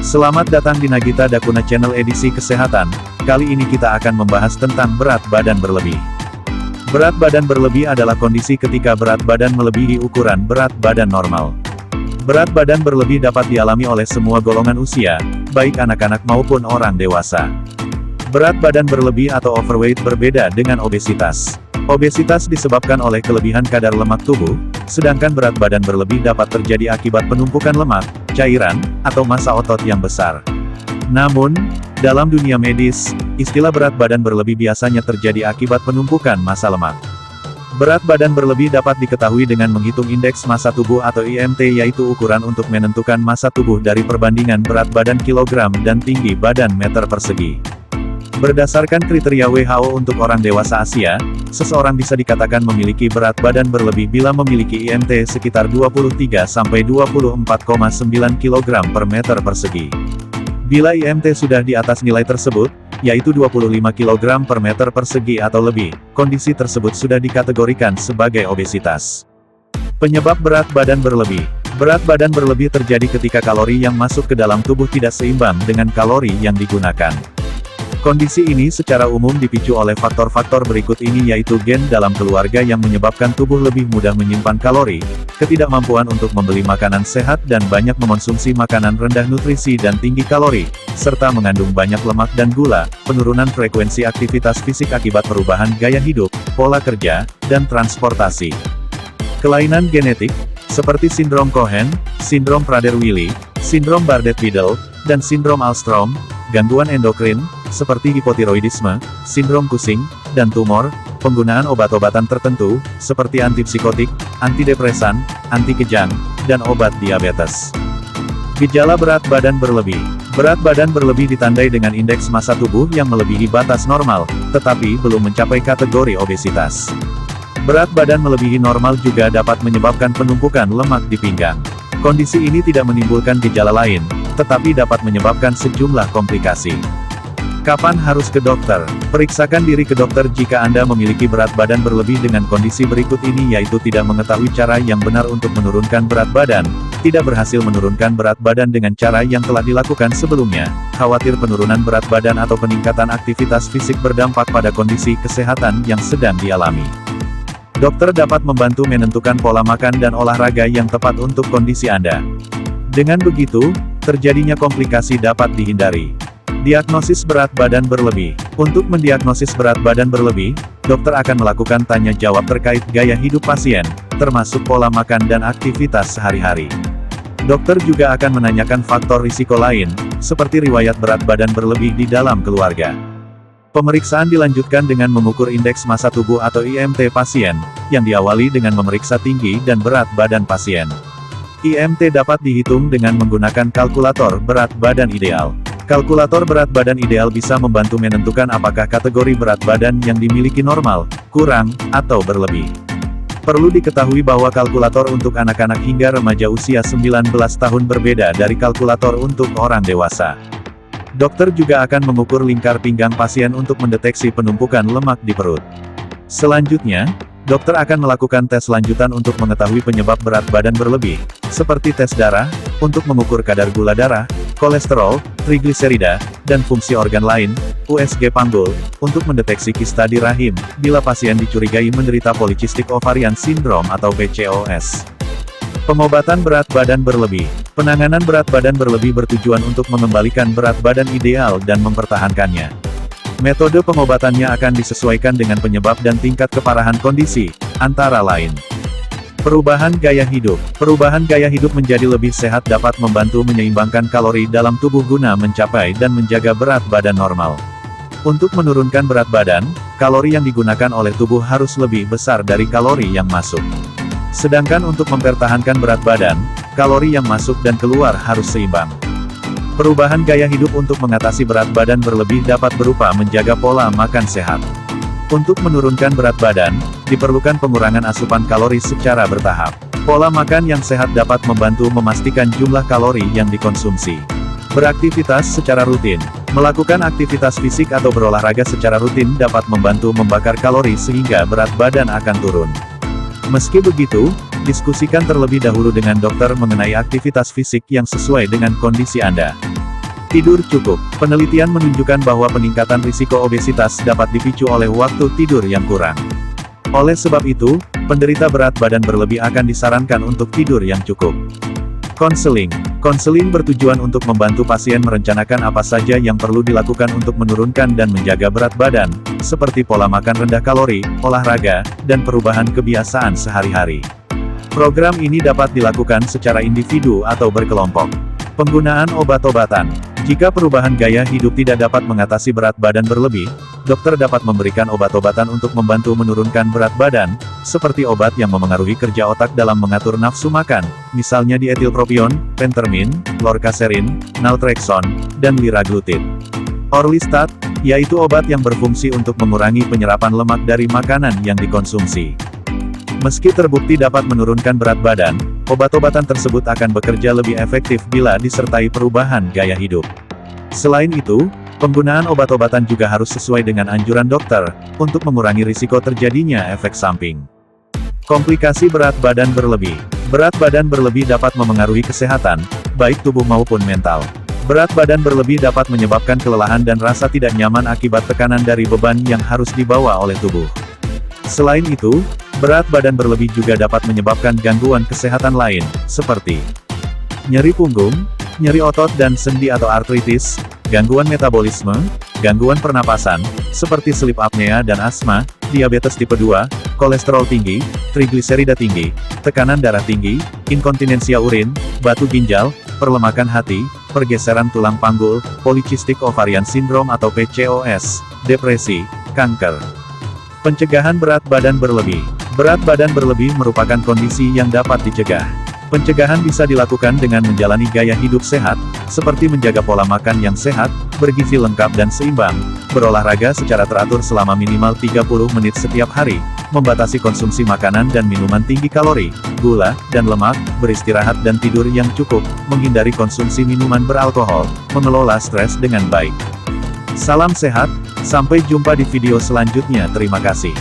Selamat datang di Nagita Dakuna Channel edisi kesehatan. Kali ini kita akan membahas tentang berat badan berlebih. Berat badan berlebih adalah kondisi ketika berat badan melebihi ukuran berat badan normal. Berat badan berlebih dapat dialami oleh semua golongan usia, baik anak-anak maupun orang dewasa. Berat badan berlebih atau overweight berbeda dengan obesitas. Obesitas disebabkan oleh kelebihan kadar lemak tubuh, sedangkan berat badan berlebih dapat terjadi akibat penumpukan lemak, cairan, atau massa otot yang besar. Namun, dalam dunia medis, istilah berat badan berlebih biasanya terjadi akibat penumpukan massa lemak. Berat badan berlebih dapat diketahui dengan menghitung indeks massa tubuh atau IMT, yaitu ukuran untuk menentukan massa tubuh dari perbandingan berat badan kilogram dan tinggi badan meter persegi. Berdasarkan kriteria WHO untuk orang dewasa Asia, seseorang bisa dikatakan memiliki berat badan berlebih bila memiliki IMT sekitar 23–24,9 kg per meter persegi. Bila IMT sudah di atas nilai tersebut, yaitu 25 kg per meter persegi atau lebih, kondisi tersebut sudah dikategorikan sebagai obesitas. Penyebab berat badan berlebih. Berat badan berlebih terjadi ketika kalori yang masuk ke dalam tubuh tidak seimbang dengan kalori yang digunakan. Kondisi ini secara umum dipicu oleh faktor-faktor berikut ini, yaitu gen dalam keluarga yang menyebabkan tubuh lebih mudah menyimpan kalori, ketidakmampuan untuk membeli makanan sehat dan banyak mengonsumsi makanan rendah nutrisi dan tinggi kalori, serta mengandung banyak lemak dan gula, penurunan frekuensi aktivitas fisik akibat perubahan gaya hidup, pola kerja, dan transportasi. Kelainan genetik, seperti sindrom Cohen, sindrom Prader-Willi, sindrom Bardet-Biedl, dan sindrom Alstrom, gangguan endokrin, seperti hipotiroidisme, sindrom Cushing, dan tumor, penggunaan obat-obatan tertentu, seperti antipsikotik, antidepresan, anti kejang, dan obat diabetes. Gejala berat badan berlebih. Berat badan berlebih ditandai dengan indeks massa tubuh yang melebihi batas normal, tetapi belum mencapai kategori obesitas. Berat badan melebihi normal juga dapat menyebabkan penumpukan lemak di pinggang. Kondisi ini tidak menimbulkan gejala lain, tetapi dapat menyebabkan sejumlah komplikasi. Kapan harus ke dokter? Periksakan diri ke dokter jika Anda memiliki berat badan berlebih dengan kondisi berikut ini, yaitu tidak mengetahui cara yang benar untuk menurunkan berat badan, tidak berhasil menurunkan berat badan dengan cara yang telah dilakukan sebelumnya, khawatir penurunan berat badan atau peningkatan aktivitas fisik berdampak pada kondisi kesehatan yang sedang dialami. Dokter dapat membantu menentukan pola makan dan olahraga yang tepat untuk kondisi Anda. Dengan begitu, terjadinya komplikasi dapat dihindari. Diagnosis berat badan berlebih. Untuk mendiagnosis berat badan berlebih, dokter akan melakukan tanya jawab terkait gaya hidup pasien, termasuk pola makan dan aktivitas sehari-hari. Dokter juga akan menanyakan faktor risiko lain, seperti riwayat berat badan berlebih di dalam keluarga. Pemeriksaan dilanjutkan dengan mengukur indeks massa tubuh atau IMT pasien, yang diawali dengan memeriksa tinggi dan berat badan pasien. IMT dapat dihitung dengan menggunakan kalkulator berat badan ideal. Kalkulator berat badan ideal bisa membantu menentukan apakah kategori berat badan yang dimiliki normal, kurang, atau berlebih. Perlu diketahui bahwa kalkulator untuk anak-anak hingga remaja usia 19 tahun berbeda dari kalkulator untuk orang dewasa. Dokter juga akan mengukur lingkar pinggang pasien untuk mendeteksi penumpukan lemak di perut. Selanjutnya, dokter akan melakukan tes lanjutan untuk mengetahui penyebab berat badan berlebih, seperti tes darah, untuk mengukur kadar gula darah, kolesterol, trigliserida, dan fungsi organ lain, USG panggul, untuk mendeteksi kista di rahim, bila pasien dicurigai menderita polycystic ovarian syndrome atau PCOS. Pengobatan berat badan berlebih. Penanganan berat badan berlebih bertujuan untuk mengembalikan berat badan ideal dan mempertahankannya. Metode pengobatannya akan disesuaikan dengan penyebab dan tingkat keparahan kondisi, antara lain. Perubahan gaya hidup. Perubahan gaya hidup menjadi lebih sehat dapat membantu menyeimbangkan kalori dalam tubuh guna mencapai dan menjaga berat badan normal. Untuk menurunkan berat badan, kalori yang digunakan oleh tubuh harus lebih besar dari kalori yang masuk. Sedangkan untuk mempertahankan berat badan, kalori yang masuk dan keluar harus seimbang. Perubahan gaya hidup untuk mengatasi berat badan berlebih dapat berupa menjaga pola makan sehat. Untuk menurunkan berat badan, diperlukan pengurangan asupan kalori secara bertahap. Pola makan yang sehat dapat membantu memastikan jumlah kalori yang dikonsumsi. Beraktivitas secara rutin. Melakukan aktivitas fisik atau berolahraga secara rutin dapat membantu membakar kalori sehingga berat badan akan turun. Meski begitu, diskusikan terlebih dahulu dengan dokter mengenai aktivitas fisik yang sesuai dengan kondisi Anda. Tidur cukup. Penelitian menunjukkan bahwa peningkatan risiko obesitas dapat dipicu oleh waktu tidur yang kurang. Oleh sebab itu, penderita berat badan berlebih akan disarankan untuk tidur yang cukup. Konseling. Konseling bertujuan untuk membantu pasien merencanakan apa saja yang perlu dilakukan untuk menurunkan dan menjaga berat badan, seperti pola makan rendah kalori, olahraga, dan perubahan kebiasaan sehari-hari. Program ini dapat dilakukan secara individu atau berkelompok. Penggunaan obat-obatan. Jika perubahan gaya hidup tidak dapat mengatasi berat badan berlebih, dokter dapat memberikan obat-obatan untuk membantu menurunkan berat badan, seperti obat yang memengaruhi kerja otak dalam mengatur nafsu makan, misalnya dietilpropion, pentermin, lorcaserin, naltrexone, dan liraglutid. Orlistat, yaitu obat yang berfungsi untuk mengurangi penyerapan lemak dari makanan yang dikonsumsi. Meski terbukti dapat menurunkan berat badan, obat-obatan tersebut akan bekerja lebih efektif bila disertai perubahan gaya hidup. Selain itu, penggunaan obat-obatan juga harus sesuai dengan anjuran dokter, untuk mengurangi risiko terjadinya efek samping. Komplikasi berat badan berlebih. Berat badan berlebih dapat memengaruhi kesehatan, baik tubuh maupun mental. Berat badan berlebih dapat menyebabkan kelelahan dan rasa tidak nyaman akibat tekanan dari beban yang harus dibawa oleh tubuh. Selain itu, berat badan berlebih juga dapat menyebabkan gangguan kesehatan lain, seperti nyeri punggung, nyeri otot dan sendi atau artritis, gangguan metabolisme, gangguan pernapasan, seperti sleep apnea dan asma, diabetes tipe 2, kolesterol tinggi, trigliserida tinggi, tekanan darah tinggi, inkontinensia urin, batu ginjal, perlemakan hati, pergeseran tulang panggul, polycystic ovarian syndrome atau PCOS, depresi, kanker. Pencegahan berat badan berlebih. Berat badan berlebih merupakan kondisi yang dapat dicegah. Pencegahan bisa dilakukan dengan menjalani gaya hidup sehat, seperti menjaga pola makan yang sehat, bergizi lengkap dan seimbang, berolahraga secara teratur selama minimal 30 menit setiap hari, membatasi konsumsi makanan dan minuman tinggi kalori, gula, dan lemak, beristirahat dan tidur yang cukup, menghindari konsumsi minuman beralkohol, mengelola stres dengan baik. Salam sehat, sampai jumpa di video selanjutnya. Terima kasih.